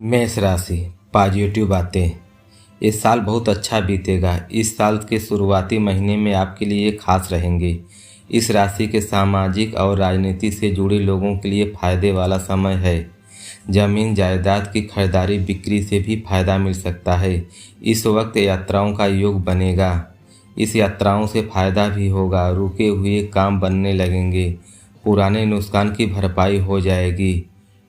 मेष राशि पॉजिटिव बातें। इस साल बहुत अच्छा बीतेगा। इस साल के शुरुआती महीने में आपके लिए खास रहेंगे। इस राशि के सामाजिक और राजनीति से जुड़े लोगों के लिए फायदे वाला समय है। जमीन जायदाद की खरीदारी बिक्री से भी फायदा मिल सकता है। इस वक्त यात्राओं का योग बनेगा। इस यात्राओं से फायदा भी होगा। रुके हुए काम बनने लगेंगे। पुराने नुकसान की भरपाई हो जाएगी।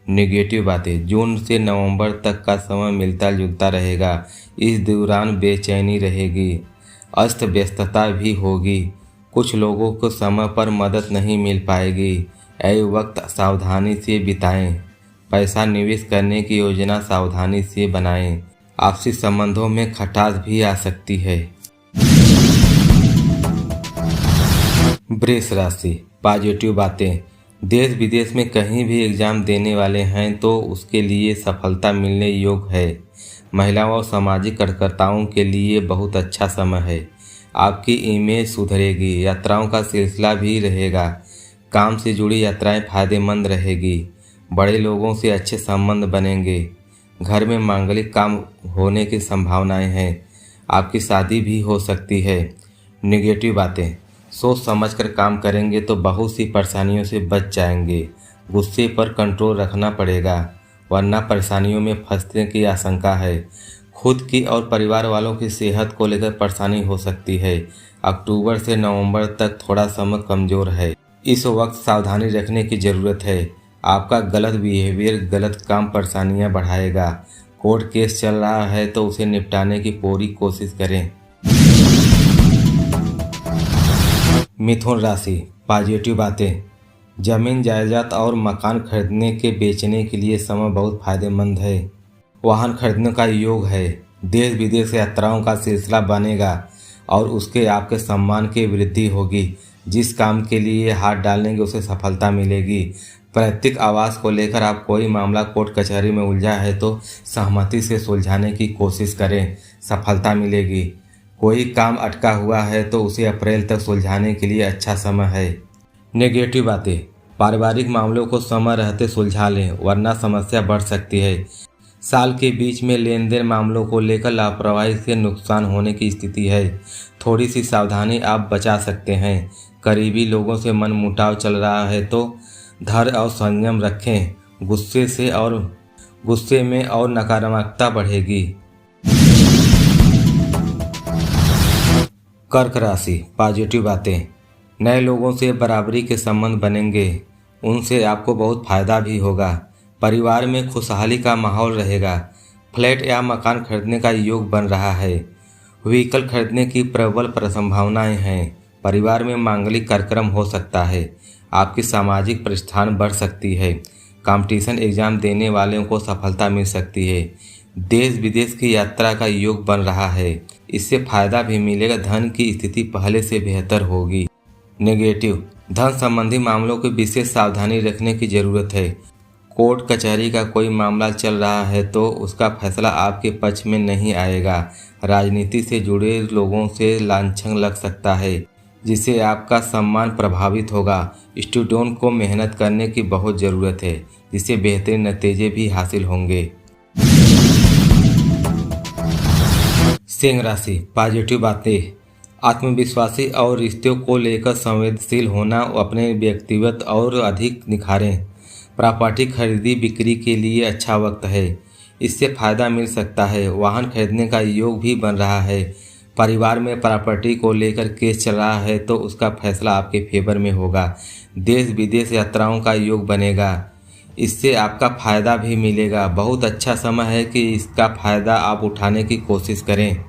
नेगेटिव बातें। जून से नवंबर तक का समय मिलता जुलता रहेगा। इस दौरान बेचैनी रहेगी। अस्त व्यस्तता भी होगी। कुछ लोगों को समय पर मदद नहीं मिल पाएगी। ऐ वक्त सावधानी से बिताएं। पैसा निवेश करने की योजना सावधानी से बनाएं। आपसी संबंधों में खटास भी आ सकती है। वृष राशि पॉजिटिव बातें। देश विदेश में कहीं भी एग्जाम देने वाले हैं तो उसके लिए सफलता मिलने योग्य है। महिलाओं और सामाजिक कार्यकर्ताओं के लिए बहुत अच्छा समय है। आपकी इमेज सुधरेगी। यात्राओं का सिलसिला भी रहेगा। काम से जुड़ी यात्राएं फायदेमंद रहेगी। बड़े लोगों से अच्छे संबंध बनेंगे। घर में मांगलिक काम होने की संभावनाएं हैं। आपकी शादी भी हो सकती है। नेगेटिव बातें। सोच समझकर काम करेंगे तो बहुत सी परेशानियों से बच जाएंगे। गुस्से पर कंट्रोल रखना पड़ेगा वरना परेशानियों में फंसने की आशंका है। खुद की और परिवार वालों की सेहत को लेकर परेशानी हो सकती है। अक्टूबर से नवंबर तक थोड़ा समय कमजोर है। इस वक्त सावधानी रखने की ज़रूरत है। आपका गलत बिहेवियर गलत काम परेशानियां बढ़ाएगा। कोर्ट केस चल रहा है तो उसे निपटाने की पूरी कोशिश करें। मिथुन राशि पॉजिटिव बातें। जमीन जायदाद और मकान खरीदने के बेचने के लिए समय बहुत फायदेमंद है। वाहन खरीदने का योग है। देश विदेश यात्राओं का सिलसिला बनेगा और उसके आपके सम्मान की वृद्धि होगी। जिस काम के लिए हाथ डालेंगे उसे सफलता मिलेगी। पैतृक आवास को लेकर आप कोई मामला कोर्ट कचहरी में उलझा है तो सहमति से सुलझाने की कोशिश करें, सफलता मिलेगी। कोई काम अटका हुआ है तो उसे अप्रैल तक सुलझाने के लिए अच्छा समय है। नेगेटिव बातें। पारिवारिक मामलों को समय रहते सुलझा लें वरना समस्या बढ़ सकती है। साल के बीच में लेन देन मामलों को लेकर लापरवाही से नुकसान होने की स्थिति है। थोड़ी सी सावधानी आप बचा सकते हैं। करीबी लोगों से मनमुटाव चल रहा है तो धैर्य और संयम रखें। गुस्से में और नकारात्मकता बढ़ेगी। कर्क राशि पॉजिटिव बातें। नए लोगों से बराबरी के संबंध बनेंगे। उनसे आपको बहुत फायदा भी होगा। परिवार में खुशहाली का माहौल रहेगा। फ्लैट या मकान खरीदने का योग बन रहा है। व्हीकल खरीदने की प्रबल संभावनाएं हैं। परिवार में मांगलिक कार्यक्रम हो सकता है। आपकी सामाजिक प्रतिष्ठान बढ़ सकती है। कंपटीशन एग्जाम देने वालों को सफलता मिल सकती है। देश विदेश की यात्रा का योग बन रहा है। इससे फायदा भी मिलेगा। धन की स्थिति पहले से बेहतर होगी। नेगेटिव। धन संबंधी मामलों की विशेष सावधानी रखने की जरूरत है। कोर्ट कचहरी का कोई मामला चल रहा है तो उसका फैसला आपके पक्ष में नहीं आएगा। राजनीति से जुड़े लोगों से लांछन लग सकता है जिससे आपका सम्मान प्रभावित होगा। स्टूडेंट को मेहनत करने की बहुत ज़रूरत है जिससे बेहतरीन नतीजे भी हासिल होंगे। सिंह राशि पॉजिटिव बातें। आत्मविश्वासी और रिश्तों को लेकर संवेदनशील होना अपने व्यक्तिगत और अधिक निखारें। प्रॉपर्टी खरीदी बिक्री के लिए अच्छा वक्त है। इससे फायदा मिल सकता है। वाहन खरीदने का योग भी बन रहा है। परिवार में प्रॉपर्टी को लेकर केस चल रहा है तो उसका फैसला आपके फेवर में होगा। देश विदेश यात्राओं का योग बनेगा। इससे आपका फ़ायदा भी मिलेगा। बहुत अच्छा समय है कि इसका फ़ायदा आप उठाने की कोशिश करें।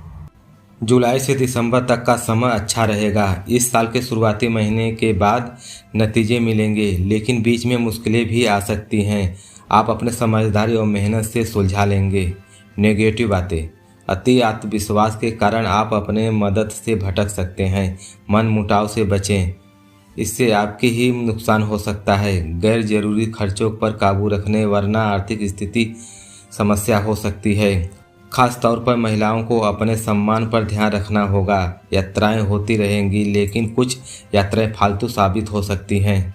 जुलाई से दिसंबर तक का समय अच्छा रहेगा। इस साल के शुरुआती महीने के बाद नतीजे मिलेंगे लेकिन बीच में मुश्किलें भी आ सकती हैं। आप अपने समझदारी और मेहनत से सुलझा लेंगे। नेगेटिव बातें। अति आत्मविश्वास के कारण आप अपने मदद से भटक सकते हैं। मन मुटाव से बचें, इससे आपकी ही नुकसान हो सकता है। गैर जरूरी खर्चों पर काबू रखने वरना आर्थिक स्थिति समस्या हो सकती है। खास तौर पर महिलाओं को अपने सम्मान पर ध्यान रखना होगा। यात्राएं होती रहेंगी लेकिन कुछ यात्राएं फालतू साबित हो सकती हैं।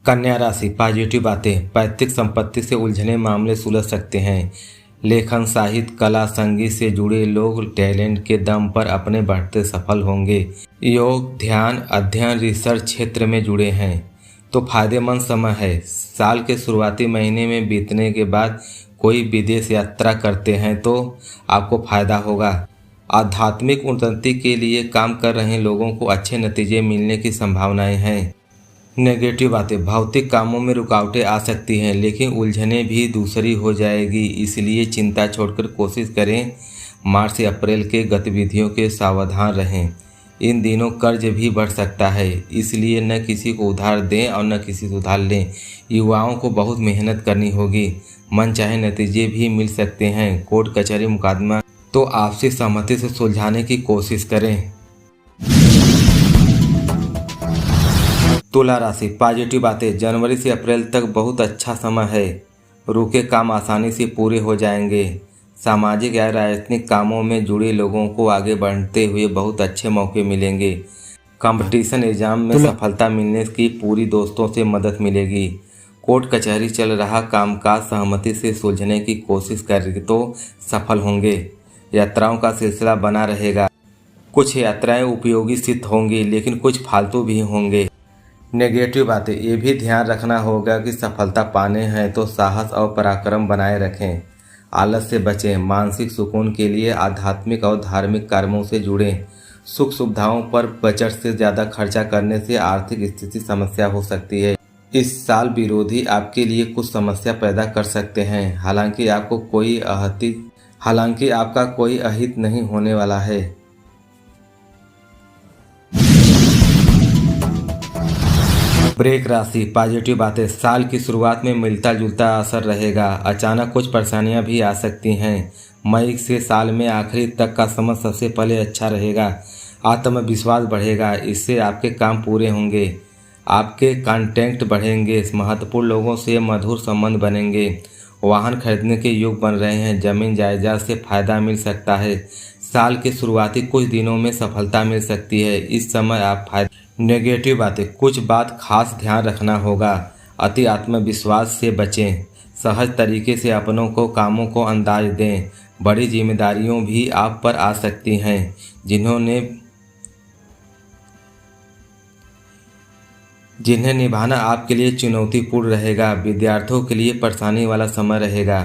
कन्या राशि पॉजिटिव बातें, पैतृक संपत्ति से उलझने मामले सुलझ सकते हैं। लेखन, साहित्य, कला, संगीत से जुड़े लोग टैलेंट के दम पर अपने बढ़ते सफल होंगे। योग, ध्यान, अध्ययन, रिसर्च क्षेत्र में जुड़े हैं तो फायदेमंद समय है। साल के शुरुआती महीने में बीतने के बाद कोई विदेश यात्रा करते हैं तो आपको फायदा होगा। आध्यात्मिक उन्नति के लिए काम कर रहे लोगों को अच्छे नतीजे मिलने की संभावनाएं हैं। नेगेटिव बातें, भौतिक कामों में रुकावटें आ सकती हैं लेकिन उलझने भी दूसरी हो जाएगी, इसलिए चिंता छोड़कर कोशिश करें मार्च से अप्रैल के गतिविधियों के सावधान रहें। इन दिनों कर्ज भी बढ़ सकता है, इसलिए न किसी को उधार दें और न किसी से उधार लें। युवाओं को बहुत मेहनत करनी होगी, मनचाहे नतीजे भी मिल सकते हैं। कोर्ट कचहरी मुकदमा तो आपसी सहमति से सुलझाने की कोशिश करें। तुला राशि पॉजिटिव बातें, जनवरी से अप्रैल तक बहुत अच्छा समय है। रुके काम आसानी से पूरे हो जाएंगे। सामाजिक या राजनीतिक कामों में जुड़े लोगों को आगे बढ़ते हुए बहुत अच्छे मौके मिलेंगे। कंपटीशन एग्जाम में सफलता मिलने की पूरी दोस्तों से मदद मिलेगी। कोर्ट कचहरी चल रहा कामकाज सहमति से सुलझने की कोशिश कर तो सफल होंगे। यात्राओं का सिलसिला बना रहेगा। कुछ यात्राएं उपयोगी सिद्ध होंगी लेकिन कुछ फालतू भी होंगे। नेगेटिव बातें, ये भी ध्यान रखना होगा कि सफलता पाने हैं तो साहस और पराक्रम बनाए रखें। आलस से बचें। मानसिक सुकून के लिए आध्यात्मिक और धार्मिक कर्मों से जुड़ें। सुख सुविधाओं पर बजट से ज़्यादा खर्चा करने से आर्थिक स्थिति समस्या हो सकती है। इस साल विरोधी आपके लिए कुछ समस्या पैदा कर सकते हैं, हालांकि आपका कोई अहित नहीं होने वाला है। ब्रेक राशि पॉजिटिव बातें, साल की शुरुआत में मिलता जुलता असर रहेगा। अचानक कुछ परेशानियां भी आ सकती हैं। मई से साल में आखिरी तक का समय सबसे पहले अच्छा रहेगा। आत्मविश्वास बढ़ेगा, इससे आपके काम पूरे होंगे। आपके कॉन्टैक्ट बढ़ेंगे। महत्वपूर्ण लोगों से मधुर संबंध बनेंगे। वाहन खरीदने के योग बन रहे हैं। जमीन जायदाद से फायदा मिल सकता है। साल के शुरुआती कुछ दिनों में सफलता मिल सकती है। इस समय आप फायदा। नेगेटिव बातें, कुछ बात खास ध्यान रखना होगा। अति आत्मविश्वास से बचें। सहज तरीके से अपनों को कामों को अंदाज दें। बड़ी जिम्मेदारियों भी आप पर आ सकती हैं जिन्हें निभाना आपके लिए चुनौतीपूर्ण रहेगा। विद्यार्थियों के लिए परेशानी वाला समय रहेगा।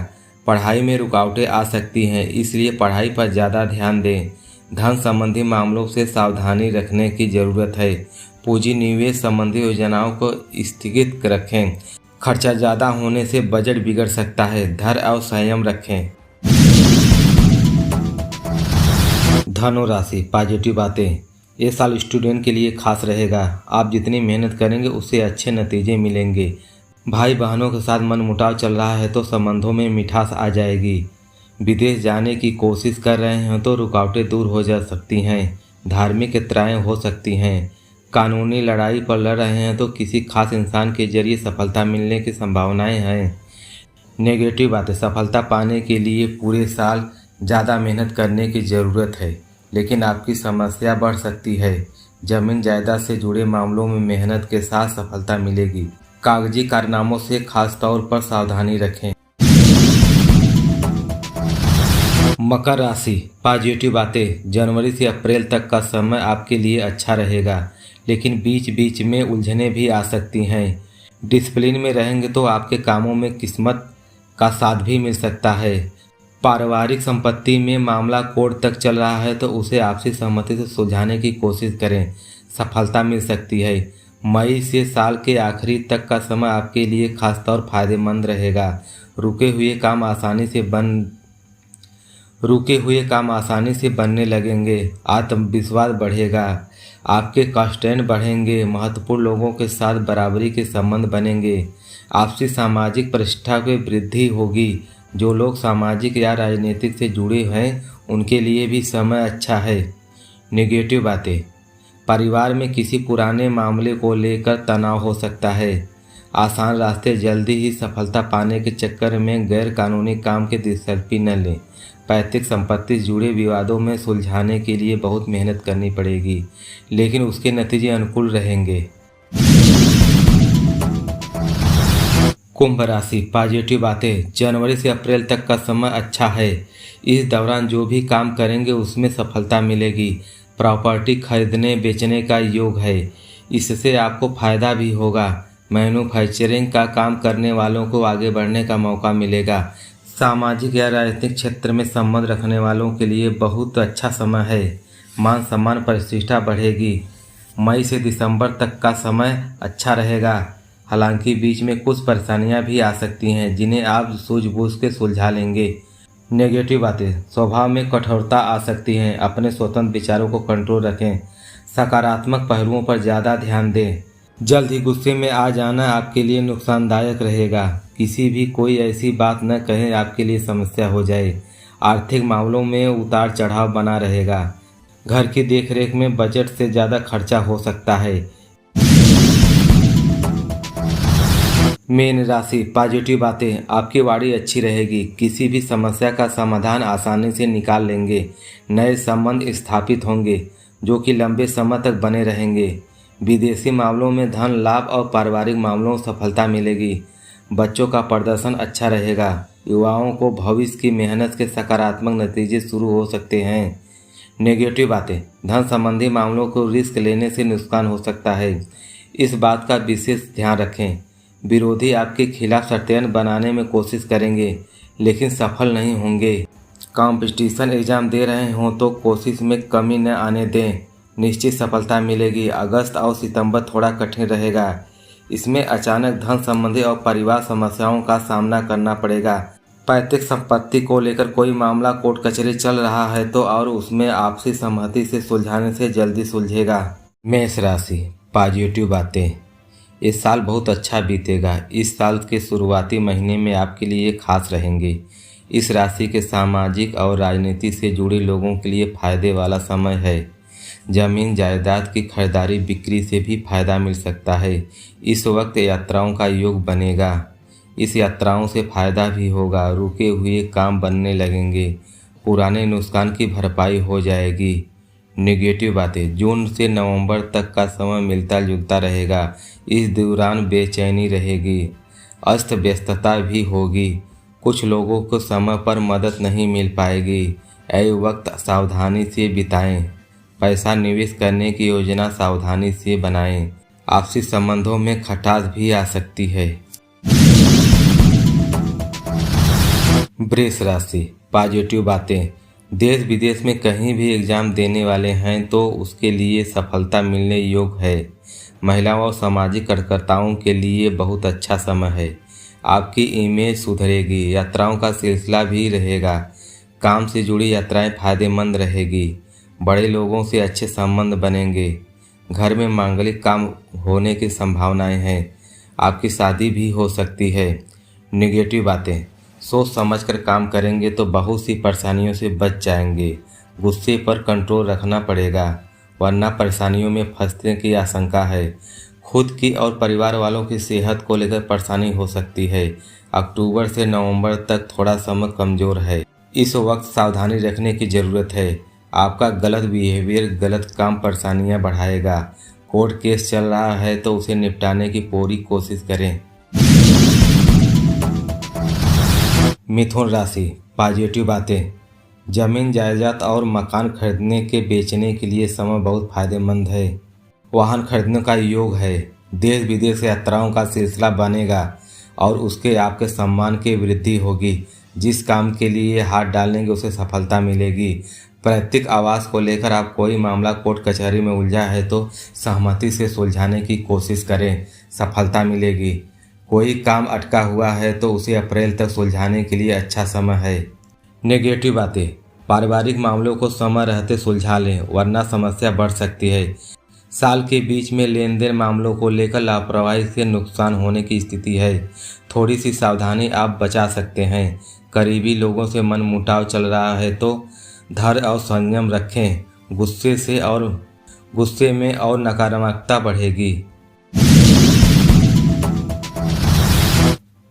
पढ़ाई में रुकावटें आ सकती हैं, इसलिए पढ़ाई पर ज़्यादा ध्यान दें। धन संबंधी मामलों से सावधानी रखने की ज़रूरत है। पूंजी निवेश संबंधी योजनाओं को स्थगित रखें। खर्चा ज़्यादा होने से बजट बिगड़ सकता है। धैर्य और संयम रखें। धनु राशि पॉजिटिव बातें, ये साल स्टूडेंट के लिए खास रहेगा। आप जितनी मेहनत करेंगे उससे अच्छे नतीजे मिलेंगे। भाई बहनों के साथ मनमुटाव चल रहा है तो संबंधों में मिठास आ जाएगी। विदेश जाने की कोशिश कर रहे हैं तो रुकावटें दूर हो जा सकती हैं। धार्मिक यात्राएं हो सकती हैं। कानूनी लड़ाई पर लड़ रहे हैं तो किसी खास इंसान के जरिए सफलता मिलने की संभावनाएं हैं। नेगेटिव बातें, सफलता पाने के लिए पूरे साल ज़्यादा मेहनत करने की ज़रूरत है लेकिन आपकी समस्या बढ़ सकती है। जमीन जायदाद से जुड़े मामलों में मेहनत के साथ सफलता मिलेगी। कागजी कारनामों से खास तौर पर सावधानी रखें। मकर राशि पॉजिटिव बातें, जनवरी से अप्रैल तक का समय आपके लिए अच्छा रहेगा लेकिन बीच बीच में उलझनें भी आ सकती हैं। डिसिप्लिन में रहेंगे तो आपके कामों में किस्मत का साथ भी मिल सकता है। पारिवारिक संपत्ति में मामला कोर्ट तक चल रहा है तो उसे आपसी सहमति से सुलझाने की कोशिश करें, सफलता मिल सकती है। मई से साल के आखिरी तक का समय आपके लिए खासतौर फायदेमंद रहेगा। रुके हुए काम आसानी से बनने लगेंगे। आत्मविश्वास बढ़ेगा। आपके कॉन्टैक्ट बढ़ेंगे। महत्वपूर्ण लोगों के साथ बराबरी के संबंध बनेंगे। आपसी सामाजिक प्रतिष्ठा में वृद्धि होगी। जो लोग सामाजिक या राजनीतिक से जुड़े हैं उनके लिए भी समय अच्छा है। नेगेटिव बातें, परिवार में किसी पुराने मामले को लेकर तनाव हो सकता है। आसान रास्ते जल्दी ही सफलता पाने के चक्कर में गैर कानूनी काम की दिलचस्पी न लें। पैतृक संपत्ति से जुड़े विवादों में सुलझाने के लिए बहुत मेहनत करनी पड़ेगी लेकिन उसके नतीजे अनुकूल रहेंगे। कुंभ राशि पॉजिटिव बातें। जनवरी से अप्रैल तक का समय अच्छा है। इस दौरान जो भी काम करेंगे उसमें सफलता मिलेगी। प्रॉपर्टी खरीदने बेचने का योग है, इससे आपको फायदा भी होगा। मैन्युफैक्चरिंग का काम करने वालों को आगे बढ़ने का मौका मिलेगा। सामाजिक या राजनीतिक क्षेत्र में संबंध रखने वालों के लिए बहुत अच्छा समय है। मान सम्मान प्रतिष्ठा बढ़ेगी। मई से दिसंबर तक का समय अच्छा रहेगा। हालांकि बीच में कुछ परेशानियां भी आ सकती हैं, जिन्हें आप सूझबूझ के सुलझा लेंगे। नेगेटिव बातें। स्वभाव में कठोरता आ सकती है। अपने स्वतंत्र विचारों को कंट्रोल रखें। सकारात्मक पहलुओं पर ज़्यादा ध्यान दें। जल्द ही गुस्से में आ जाना आपके लिए नुकसानदायक रहेगा। किसी भी कोई ऐसी बात न कहें आपके लिए समस्या हो जाए। आर्थिक मामलों में उतार चढ़ाव बना रहेगा। घर की देखरेख में बजट से ज़्यादा खर्चा हो सकता है। मीन राशि पॉजिटिव बातें। आपकी वाणी अच्छी रहेगी। किसी भी समस्या का समाधान आसानी से निकाल लेंगे। नए संबंध स्थापित होंगे जो कि लंबे समय तक बने रहेंगे। विदेशी मामलों में धन लाभ और पारिवारिक मामलों में सफलता मिलेगी। बच्चों का प्रदर्शन अच्छा रहेगा। युवाओं को भविष्य की मेहनत के सकारात्मक नतीजे शुरू हो सकते हैं। नेगेटिव बातें। धन संबंधी मामलों को रिस्क लेने से नुकसान हो सकता है, इस बात का विशेष ध्यान रखें। विरोधी आपके खिलाफ षड्यंत्र बनाने में कोशिश करेंगे, लेकिन सफल नहीं होंगे। कंपटीशन एग्जाम दे रहे हों तो कोशिश में कमी न आने दें। निश्चित सफलता मिलेगी। अगस्त और सितंबर थोड़ा कठिन रहेगा। इसमें अचानक धन संबंधी और परिवार समस्याओं का सामना करना पड़ेगा। पैतृक संपत्ति को लेकर कोई मामला कोर्ट कचहरी चल रहा है तो और उसमें आपसी सहमति से सुलझाने से जल्दी सुलझेगा। मेष राशि पॉजिटिव बातें। इस साल बहुत अच्छा बीतेगा। इस साल के शुरुआती महीने में आपके लिए खास रहेंगे। इस राशि के सामाजिक और राजनीति से जुड़े लोगों के लिए फायदे वाला समय है। जमीन जायदाद की खरीदारी बिक्री से भी फायदा मिल सकता है। इस वक्त यात्राओं का योग बनेगा। इस यात्राओं से फायदा भी होगा। रुके हुए काम बनने लगेंगे। पुराने नुकसान की भरपाई हो जाएगी। नेगेटिव बातें। जून से नवंबर तक का समय मिलता जुलता रहेगा। इस दौरान बेचैनी रहेगी। अस्त व्यस्तता भी होगी। कुछ लोगों को समय पर मदद नहीं मिल पाएगी। ऐ वक्त सावधानी से बिताएं। पैसा निवेश करने की योजना सावधानी से बनाएं। आपसी संबंधों में खटास भी आ सकती है। वृष राशि पॉजिटिव बातें। देश विदेश में कहीं भी एग्जाम देने वाले हैं तो उसके लिए सफलता मिलने योग्य है। महिलाओं और सामाजिक कार्यकर्ताओं के लिए बहुत अच्छा समय है। आपकी इमेज सुधरेगी। यात्राओं का सिलसिला भी रहेगा। काम से जुड़ी यात्राएं फायदेमंद रहेगी। बड़े लोगों से अच्छे संबंध बनेंगे। घर में मांगलिक काम होने की संभावनाएं हैं। आपकी शादी भी हो सकती है। नेगेटिव बातें। सोच समझकर काम करेंगे तो बहुत सी परेशानियों से बच जाएंगे। गुस्से पर कंट्रोल रखना पड़ेगा, वरना परेशानियों में फंसने की आशंका है। खुद की और परिवार वालों की सेहत को लेकर परेशानी हो सकती है। अक्टूबर से नवंबर तक थोड़ा समय कमज़ोर है। इस वक्त सावधानी रखने की ज़रूरत है। आपका गलत बिहेवियर गलत काम परेशानियां बढ़ाएगा। कोर्ट केस चल रहा है तो उसे निपटाने की पूरी कोशिश करें। मिथुन राशि पॉजिटिव बातें। जमीन जायदाद और मकान खरीदने के बेचने के लिए समय बहुत फायदेमंद है। वाहन खरीदने का योग है। देश विदेश यात्राओं का सिलसिला बनेगा और उसके आपके सम्मान की वृद्धि होगी। जिस काम के लिए हाथ डालेंगे उसे सफलता मिलेगी। पैतृक आवास को लेकर आप कोई मामला कोर्ट कचहरी में उलझा है तो सहमति से सुलझाने की कोशिश करें, सफलता मिलेगी। कोई काम अटका हुआ है तो उसे अप्रैल तक सुलझाने के लिए अच्छा समय है। नेगेटिव बातें। पारिवारिक मामलों को समय रहते सुलझा लें, वरना समस्या बढ़ सकती है। साल के बीच में लेन देन मामलों को लेकर लापरवाही से नुकसान होने की स्थिति है। थोड़ी सी सावधानी आप बचा सकते हैं। करीबी लोगों से मनमुटाव चल रहा है तो धैर्य और संयम रखें। गुस्से में और नकारात्मकता बढ़ेगी।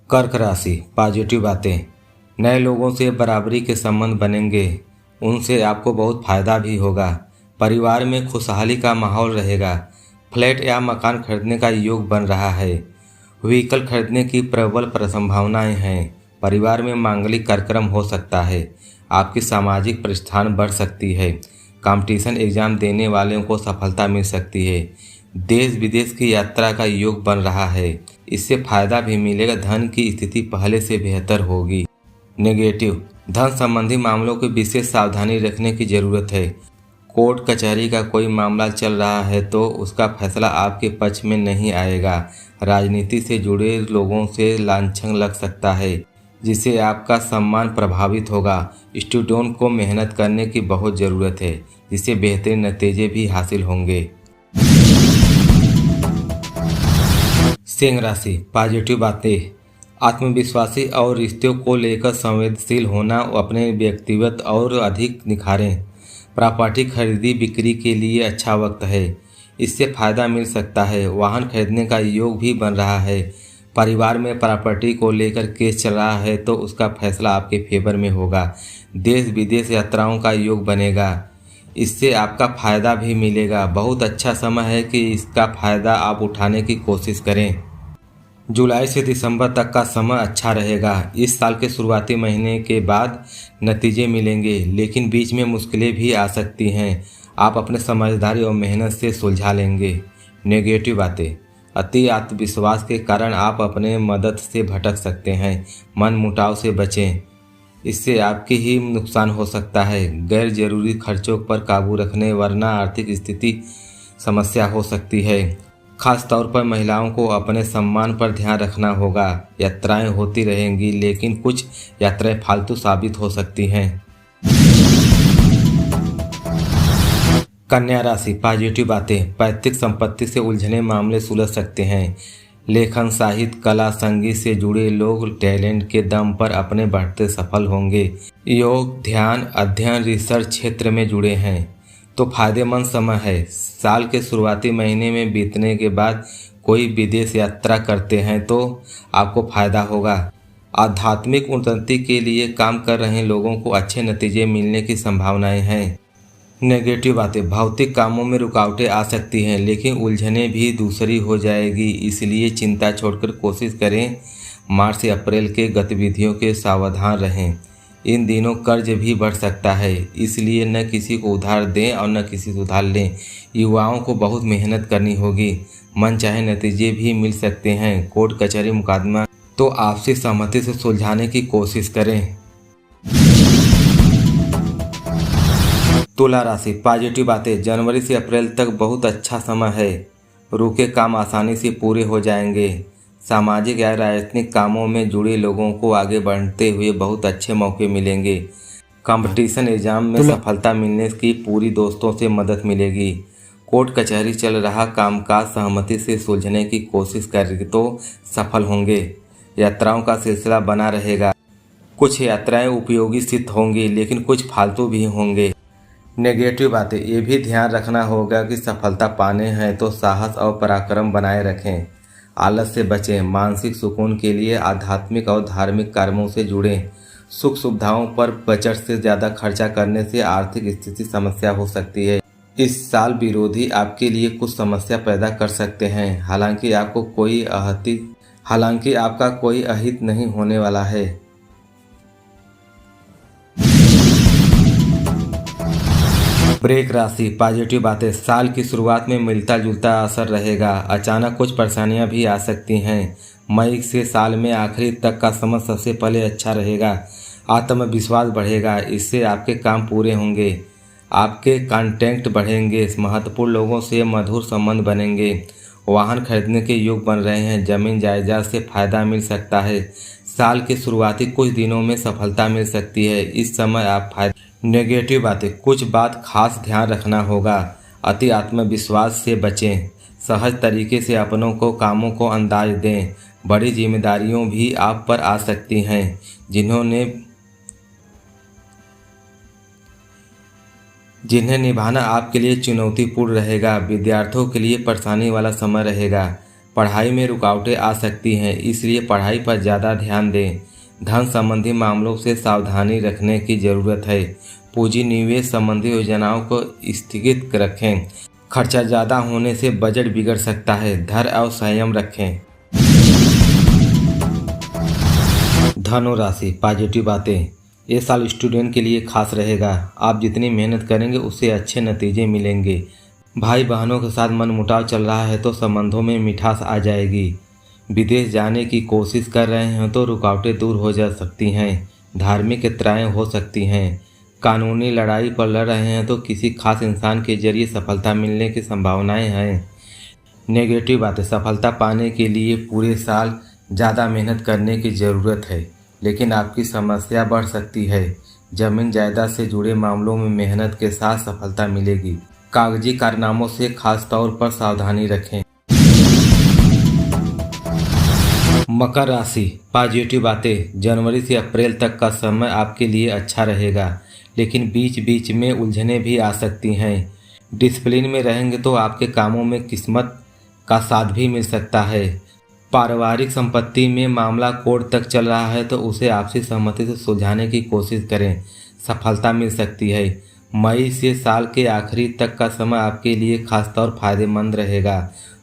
कर्क राशि पॉजिटिव बातें। नए लोगों से बराबरी के संबंध बनेंगे। उनसे आपको बहुत फायदा भी होगा। परिवार में खुशहाली का माहौल रहेगा। फ्लैट या मकान खरीदने का योग बन रहा है। व्हीकल खरीदने की प्रबल संभावनाएं हैं। परिवार में मांगलिक कार्यक्रम हो सकता है। आपकी सामाजिक प्रतिष्ठान बढ़ सकती है। कंपटीशन एग्जाम देने वालों को सफलता मिल सकती है। देश विदेश की यात्रा का योग बन रहा है, इससे फायदा भी मिलेगा। धन की स्थिति पहले से बेहतर होगी। नेगेटिव, धन संबंधी मामलों की विशेष सावधानी रखने की जरूरत है। कोर्ट कचहरी का कोई मामला चल रहा है तो उसका फैसला आपके पक्ष में नहीं आएगा। राजनीति से जुड़े लोगों से लांछन लग सकता है, जिससे आपका सम्मान प्रभावित होगा। स्टूडेंट को मेहनत करने की बहुत ज़रूरत है, जिससे बेहतरीन नतीजे भी हासिल होंगे। सिंह राशि, पॉजिटिव बातें, आत्मविश्वासी और रिश्तों को लेकर संवेदनशील होना, अपने व्यक्तिगत और अधिक निखारें। प्रॉपर्टी खरीदी बिक्री के लिए अच्छा वक्त है, इससे फायदा मिल सकता है। वाहन खरीदने का योग भी बन रहा है। परिवार में प्रॉपर्टी को लेकर केस चल रहा है तो उसका फैसला आपके फेवर में होगा। देश विदेश यात्राओं का योग बनेगा, इससे आपका फ़ायदा भी मिलेगा। बहुत अच्छा समय है कि इसका फ़ायदा आप उठाने की कोशिश करें। जुलाई से दिसंबर तक का समय अच्छा रहेगा। इस साल के शुरुआती महीने के बाद नतीजे मिलेंगे, लेकिन बीच में मुश्किलें भी आ सकती हैं। आप अपने समझदारी और मेहनत से सुलझा लेंगे। नेगेटिव बातें, अति आत्मविश्वास के कारण आप अपने मदद से भटक सकते हैं। मन मुटाव से बचें, इससे आपकी ही नुकसान हो सकता है। गैर जरूरी खर्चों पर काबू रखने, वरना आर्थिक स्थिति समस्या हो सकती है। खास तौर पर महिलाओं को अपने सम्मान पर ध्यान रखना होगा। यात्राएं होती रहेंगी, लेकिन कुछ यात्राएं फालतू साबित हो सकती हैं। कन्या राशि, पॉजिटिव बातें, पैतृक संपत्ति से उलझने मामले सुलझ सकते हैं। लेखन, साहित्य, कला, संगीत से जुड़े लोग टैलेंट के दम पर अपने बढ़ते सफल होंगे। योग, ध्यान, अध्ययन, रिसर्च क्षेत्र में जुड़े हैं तो फायदेमंद समय है। साल के शुरुआती महीने में बीतने के बाद कोई विदेश यात्रा करते हैं तो आपको फायदा होगा। आध्यात्मिक उन्नति के लिए काम कर रहे लोगों को अच्छे नतीजे मिलने की संभावनाएं हैं। नेगेटिव बातें, भौतिक कामों में रुकावटें आ सकती हैं, लेकिन उलझने भी दूसरी हो जाएगी, इसलिए चिंता छोड़कर कोशिश करें। मार्च से अप्रैल के गतिविधियों के सावधान रहें। इन दिनों कर्ज भी बढ़ सकता है, इसलिए न किसी को उधार दें और न किसी से उधार लें। युवाओं को बहुत मेहनत करनी होगी। मनचाहे नतीजे भी मिल सकते हैं। कोर्ट कचहरी मुकदमा तो आपसी सहमति से सुलझाने की कोशिश करें। तुला राशि, पॉजिटिव बातें, जनवरी से अप्रैल तक बहुत अच्छा समय है। रुके काम आसानी से पूरे हो जाएंगे। सामाजिक या राजनीतिक कामों में जुड़े लोगों को आगे बढ़ते हुए बहुत अच्छे मौके मिलेंगे। कंपटीशन एग्जाम में सफलता मिलने की पूरी दोस्तों से मदद मिलेगी। कोर्ट कचहरी चल रहा कामकाज सहमति से सुलझने की कोशिश कर तो सफल होंगे। यात्राओं का सिलसिला बना रहेगा। कुछ यात्राएं उपयोगी सिद्ध होंगी, लेकिन कुछ फालतू भी होंगे। नेगेटिव बातें, ये भी ध्यान रखना होगा कि सफलता पाने हैं तो साहस और पराक्रम बनाए रखें। आलस से बचें। मानसिक सुकून के लिए आध्यात्मिक और धार्मिक कर्मों से जुड़ें। सुख सुविधाओं पर बजट से ज़्यादा खर्चा करने से आर्थिक स्थिति समस्या हो सकती है। इस साल विरोधी आपके लिए कुछ समस्या पैदा कर सकते हैं। हालांकि आपका कोई अहित नहीं होने वाला है। ब्रेक राशि, पॉजिटिव बातें, साल की शुरुआत में मिलता जुलता असर रहेगा। अचानक कुछ परेशानियां भी आ सकती हैं। मई से साल में आखिरी तक का समय सबसे पहले अच्छा रहेगा। आत्मविश्वास बढ़ेगा, इससे आपके काम पूरे होंगे। आपके कॉन्टैक्ट बढ़ेंगे। महत्वपूर्ण लोगों से मधुर संबंध बनेंगे। वाहन खरीदने के योग बन रहे हैं। जमीन जायदाद से फायदा मिल सकता है। साल के शुरुआती कुछ दिनों में सफलता मिल सकती है। इस समय आप फायदा। नेगेटिव बातें, कुछ बात खास ध्यान रखना होगा। अति आत्मविश्वास से बचें। सहज तरीके से अपनों को कामों को अंदाज दें। बड़ी जिम्मेदारियों भी आप पर आ सकती हैं, जिन्हें निभाना आपके लिए चुनौतीपूर्ण रहेगा। विद्यार्थियों के लिए परेशानी वाला समय रहेगा। पढ़ाई में रुकावटें आ सकती हैं, इसलिए पढ़ाई पर ज़्यादा ध्यान दें। धन संबंधी मामलों से सावधानी रखने की ज़रूरत है। पूंजी निवेश संबंधी योजनाओं को स्थगित रखें। खर्चा ज़्यादा होने से बजट बिगड़ सकता है। धैर्य और संयम रखें। धनु राशि पॉजिटिव बातें। ये साल स्टूडेंट के लिए खास रहेगा। आप जितनी मेहनत करेंगे उससे अच्छे नतीजे मिलेंगे। भाई बहनों के साथ मनमुटाव चल रहा है तो संबंधों में मिठास आ जाएगी। विदेश जाने की कोशिश कर रहे हैं तो रुकावटें दूर हो जा सकती हैं। धार्मिक यात्राएं हो सकती हैं। कानूनी लड़ाई पर लड़ रहे हैं तो किसी खास इंसान के जरिए सफलता मिलने की संभावनाएं हैं। नेगेटिव बातें। सफलता पाने के लिए पूरे साल ज़्यादा मेहनत करने की ज़रूरत है, लेकिन आपकी समस्या बढ़ सकती है। जमीन जायदाद से जुड़े मामलों में मेहनत के साथ सफलता मिलेगी। कागजी कारनामों से खास तौर पर सावधानी रखें। मकर राशि पॉजिटिव बातें। जनवरी से अप्रैल तक का समय आपके लिए अच्छा रहेगा, लेकिन बीच बीच में उलझनें भी आ सकती हैं। डिसिप्लिन में रहेंगे तो आपके कामों में किस्मत का साथ भी मिल सकता है। पारिवारिक संपत्ति में मामला कोर्ट तक चल रहा है तो उसे आपसी सहमति से सुलझाने की कोशिश करें, सफलता मिल सकती है। मई से साल के आखिरी तक का समय आपके लिए खासतौर फायदेमंद रहेगा।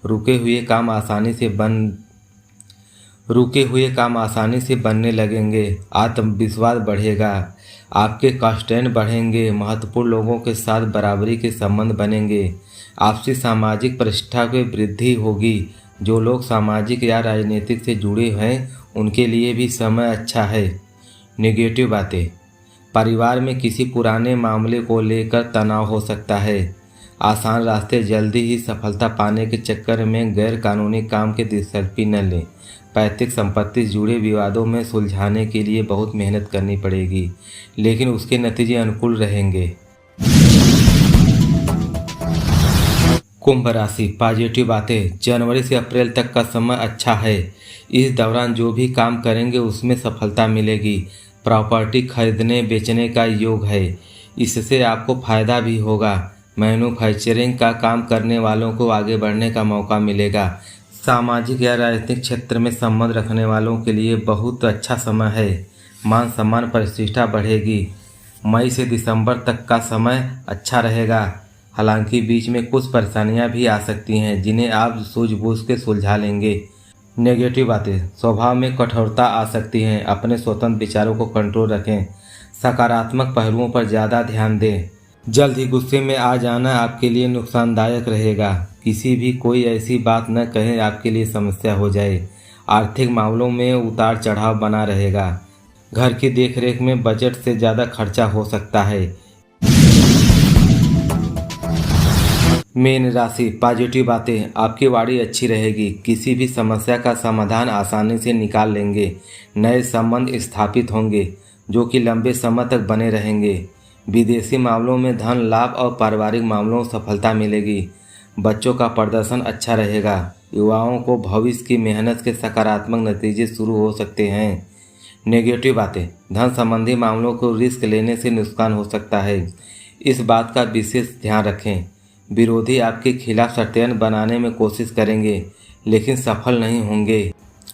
रुके हुए काम आसानी से बनने लगेंगे। आत्मविश्वास बढ़ेगा। आपके कॉन्स्टेंट बढ़ेंगे। महत्वपूर्ण लोगों के साथ बराबरी के संबंध बनेंगे। आपसी सामाजिक प्रतिष्ठा में वृद्धि होगी। जो लोग सामाजिक या राजनीतिक से जुड़े हैं उनके लिए भी समय अच्छा है। नेगेटिव बातें। परिवार में किसी पुराने मामले को लेकर तनाव हो सकता है। आसान रास्ते जल्दी ही सफलता पाने के चक्कर में गैर कानूनी काम की दिलचस्पी न लें। पैतृक संपत्ति से जुड़े विवादों में सुलझाने के लिए बहुत मेहनत करनी पड़ेगी, लेकिन उसके नतीजे अनुकूल रहेंगे। कुंभ राशि पॉजिटिव बातें। जनवरी से अप्रैल तक का समय अच्छा है। इस दौरान जो भी काम करेंगे उसमें सफलता मिलेगी। प्रॉपर्टी खरीदने बेचने का योग है, इससे आपको फायदा भी होगा। मैन्युफैक्चरिंग का काम करने वालों को आगे बढ़ने का मौका मिलेगा। सामाजिक या राजनीतिक क्षेत्र में संबंध रखने वालों के लिए बहुत अच्छा समय है। मान सम्मान प्रतिष्ठा बढ़ेगी। मई से दिसंबर तक का समय अच्छा रहेगा, हालांकि बीच में कुछ परेशानियां भी आ सकती हैं जिन्हें आप सूझबूझ के सुलझा लेंगे। नेगेटिव बातें। स्वभाव में कठोरता आ सकती है। अपने स्वतंत्र विचारों को कंट्रोल रखें। सकारात्मक पहलुओं पर ज़्यादा ध्यान दें। जल्द ही गुस्से में आ जाना आपके लिए नुकसानदायक रहेगा। किसी भी कोई ऐसी बात न कहें आपके लिए समस्या हो जाए। आर्थिक मामलों में उतार चढ़ाव बना रहेगा। घर की देखरेख में बजट से ज़्यादा खर्चा हो सकता है। मीन राशि पॉजिटिव बातें। आपकी वाणी अच्छी रहेगी। किसी भी समस्या का समाधान आसानी से निकाल लेंगे। नए संबंध स्थापित होंगे जो कि लंबे समय तक बने रहेंगे। विदेशी मामलों में धन लाभ और पारिवारिक मामलों में सफलता मिलेगी। बच्चों का प्रदर्शन अच्छा रहेगा। युवाओं को भविष्य की मेहनत के सकारात्मक नतीजे शुरू हो सकते हैं। नेगेटिव बातें। धन संबंधी मामलों को रिस्क लेने से नुकसान हो सकता है, इस बात का विशेष ध्यान रखें। विरोधी आपके खिलाफ षड्यंत्र बनाने में कोशिश करेंगे, लेकिन सफल नहीं होंगे।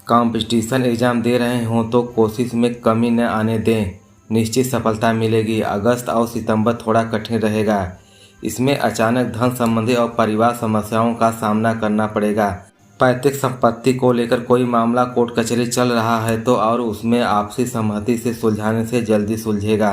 कंपटीशन एग्जाम दे रहे हों तो कोशिश में कमी न आने दें, निश्चित सफलता मिलेगी। अगस्त और सितंबर थोड़ा कठिन रहेगा। इसमें अचानक धन संबंधी और परिवार समस्याओं का सामना करना पड़ेगा। पैतृक संपत्ति को लेकर कोई मामला कोर्ट कचहरी चल रहा है तो और उसमें आपसी सहमति से सुलझाने से जल्दी सुलझेगा।